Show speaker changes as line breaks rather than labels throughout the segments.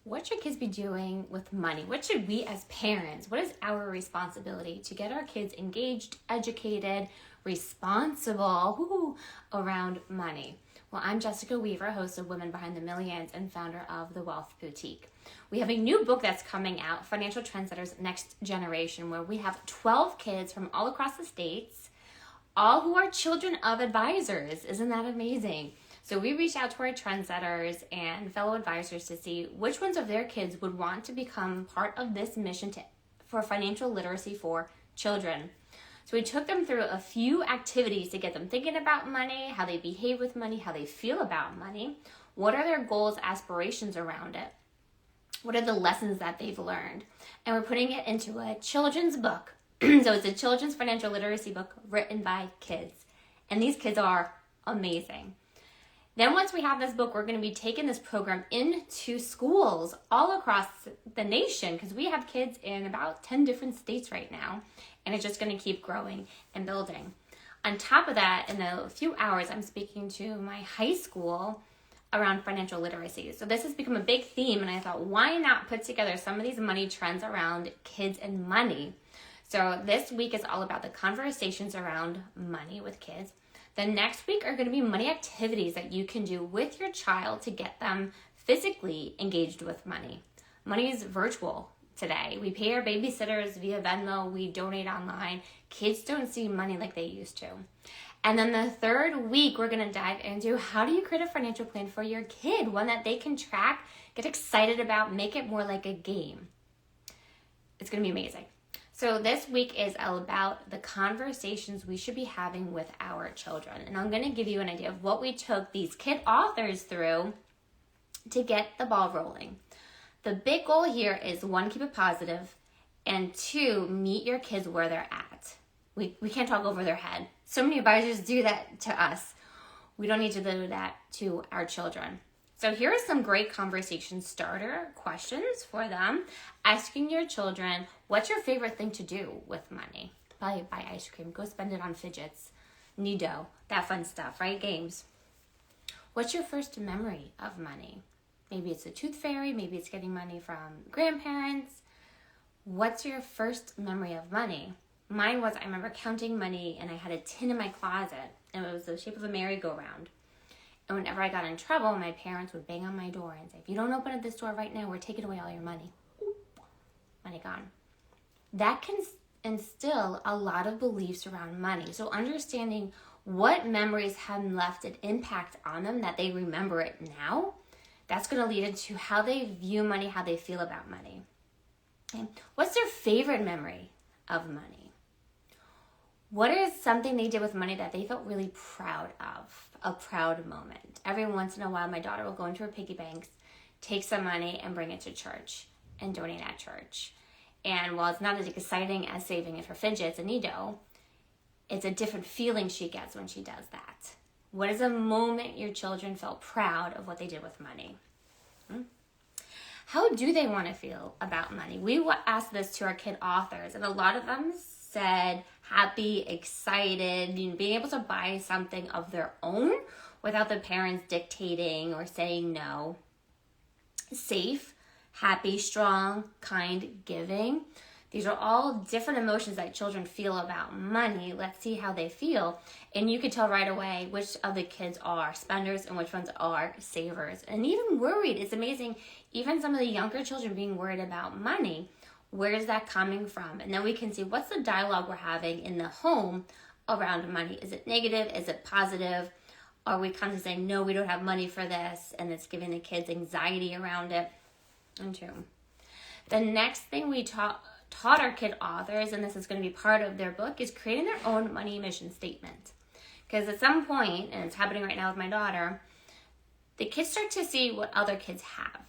what should kids be doing with money? What should we as parents, what is our responsibility to get our kids engaged, educated, responsible around money? Well, I'm Jessica Weaver, host of Women Behind the Millions and founder of The Wealth Boutique. We have a new book that's coming out, Financial Trendsetters Next Generation, where we have 12 kids from all across the states, all who are children of advisors. Isn't that amazing? So we reached out to our trendsetters and fellow advisors to see which ones of their kids would want to become part of this mission for financial literacy for children. So we took them through a few activities to get them thinking about money, how they behave with money, how they feel about money, what are their goals, aspirations around it, what are the lessons that they've learned. And we're putting it into a children's book. So it's a children's financial literacy book written by kids. And these kids are amazing. Then once we have this book, we're going to be taking this program into schools all across the nation because we have kids in about 10 different states right now, and it's just going to keep growing and building. On top of that, in a few hours, I'm speaking to my high school around financial literacy. So this has become a big theme, and I thought, why not put together some of these money trends around kids and money? So this week is all about the conversations around money with kids. The next week are going to be money activities that you can do with your child to get them physically engaged with money. Money is virtual today. We pay our babysitters via Venmo. We donate online. Kids don't see money like they used to. And then the third week, we're going to dive into how do you create a financial plan for your kid, one that they can track, get excited about, make it more like a game. It's going to be amazing. So this week is all about the conversations we should be having with our children. And I'm going to give you an idea of what we took these kid authors through to get the ball rolling. The big goal here is 1, keep it positive, and 2, meet your kids where they're at. We can't talk over their head. So many advisors do that to us. We don't need to do that to our children. So here are some great conversation starter questions for them. Asking your children, what's your favorite thing to do with money? Probably buy ice cream, go spend it on fidgets, Nido, that fun stuff, right? Games. What's your first memory of money? Maybe it's a tooth fairy, maybe it's getting money from grandparents. What's your first memory of money? Mine was, I remember counting money and I had a tin in my closet and it was the shape of a merry-go-round. And whenever I got in trouble, my parents would bang on my door and say, if you don't open up this door right now, we're taking away all your money. Money gone. That can instill a lot of beliefs around money. So understanding what memories have left an impact on them that they remember it now, that's going to lead into how they view money, how they feel about money. Okay. What's their favorite memory of money? What is something they did with money that they felt really proud of? A proud moment. Every once in a while, my daughter will go into her piggy banks, take some money and bring it to church and donate at church. And while it's not as exciting as saving it for fidgets and Nido, it's a different feeling she gets when she does that. What is a moment your children felt proud of what they did with money? How do they want to feel about money? We asked this to our kid authors, and a lot of them said happy, excited, being able to buy something of their own without the parents dictating or saying no. Safe, happy, strong, kind, giving. These are all different emotions that children feel about money. Let's see how they feel. And you can tell right away which of the kids are spenders and which ones are savers. And even worried. It's amazing. Even some of the younger children being worried about money. Where is that coming from? And then we can see what's the dialogue we're having in the home around money. Is it negative? Is it positive? Are we kind of saying, no, we don't have money for this, and it's giving the kids anxiety around it? And 2. The next thing we taught our kid authors, and this is going to be part of their book, is creating their own money mission statement. Because at some point, and it's happening right now with my daughter, the kids start to see what other kids have.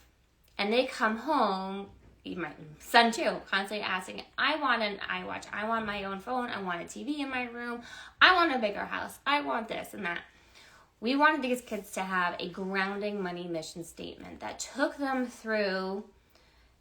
And they come home, my son too, constantly asking, I want an iWatch, I want my own phone, I want a TV in my room, I want a bigger house, I want this and that. We wanted these kids to have a grounding money mission statement that took them through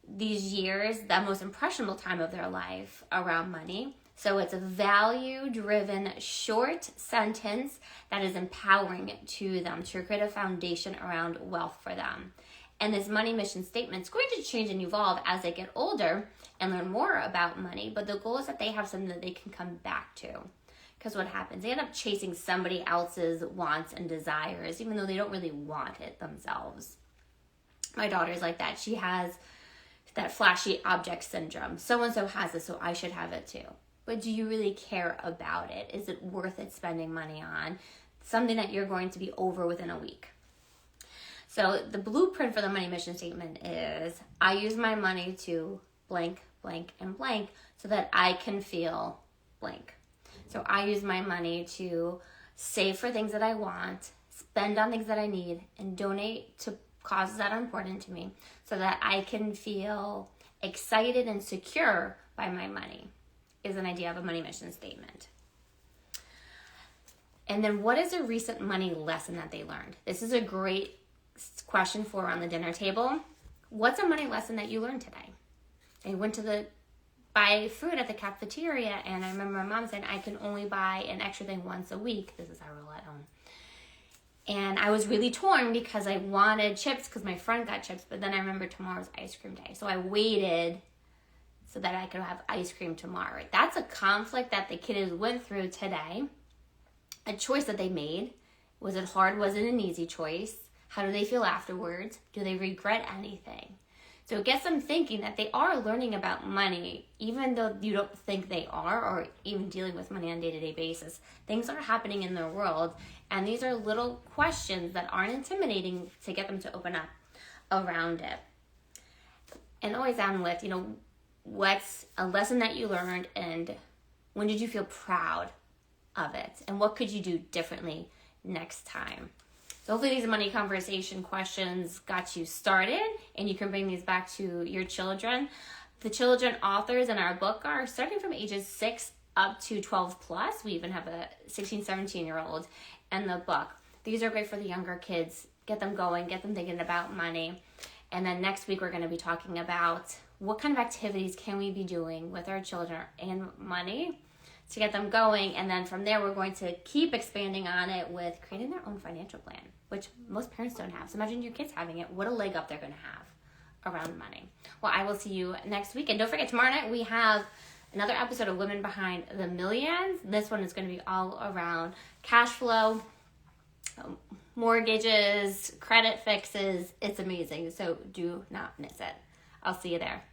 these years, the most impressionable time of their life around money. So it's a value-driven short sentence that is empowering to them to create a foundation around wealth for them. And this money mission statement is going to change and evolve as they get older and learn more about money. But the goal is that they have something that they can come back to. Because what happens? They end up chasing somebody else's wants and desires, even though they don't really want it themselves. My daughter's like that. She has that flashy object syndrome. So-and-so has it, so I should have it too. But do you really care about it? Is it worth it spending money on? Something that you're going to be over within a week. So the blueprint for the money mission statement is, I use my money to blank, blank, and blank so that I can feel blank. So I use my money to save for things that I want, spend on things that I need, and donate to causes that are important to me so that I can feel excited and secure by my money, is an idea of a money mission statement. And then what is a recent money lesson that they learned? This is a great question for around the dinner table. What's a money lesson that you learned today? I went to buy food at the cafeteria, and I remember my mom saying I can only buy an extra thing once a week. This is our rule at home. And I was really torn because I wanted chips because my friend got chips, but then I remember tomorrow's ice cream day. So I waited so that I could have ice cream tomorrow. That's a conflict that the kiddos went through today. A choice that they made. Was it hard? Was it an easy choice? How do they feel afterwards? Do they regret anything? So it gets them thinking that they are learning about money, even though you don't think they are, or even dealing with money on a day-to-day basis. Things are happening in their world, and these are little questions that aren't intimidating to get them to open up around it. And always end with, what's a lesson that you learned, and when did you feel proud of it? And what could you do differently next time? So hopefully these money conversation questions got you started, and you can bring these back to your children. The children authors in our book are starting from ages 6 up to 12 plus. We even have a 16, 17-year-old in the book. These are great for the younger kids. Get them going, get them thinking about money. And then next week we're going to be talking about what kind of activities can we be doing with our children and money to get them going. And then from there we're going to keep expanding on it with creating their own financial plan, which most parents don't have. So imagine your kids having it. What a leg up they're going to have around money. Well, I will see you next week. And don't forget, tomorrow night we have another episode of Women Behind the Millions. This one is going to be all around cash flow, mortgages, credit fixes. It's amazing. So do not miss it. I'll see you there.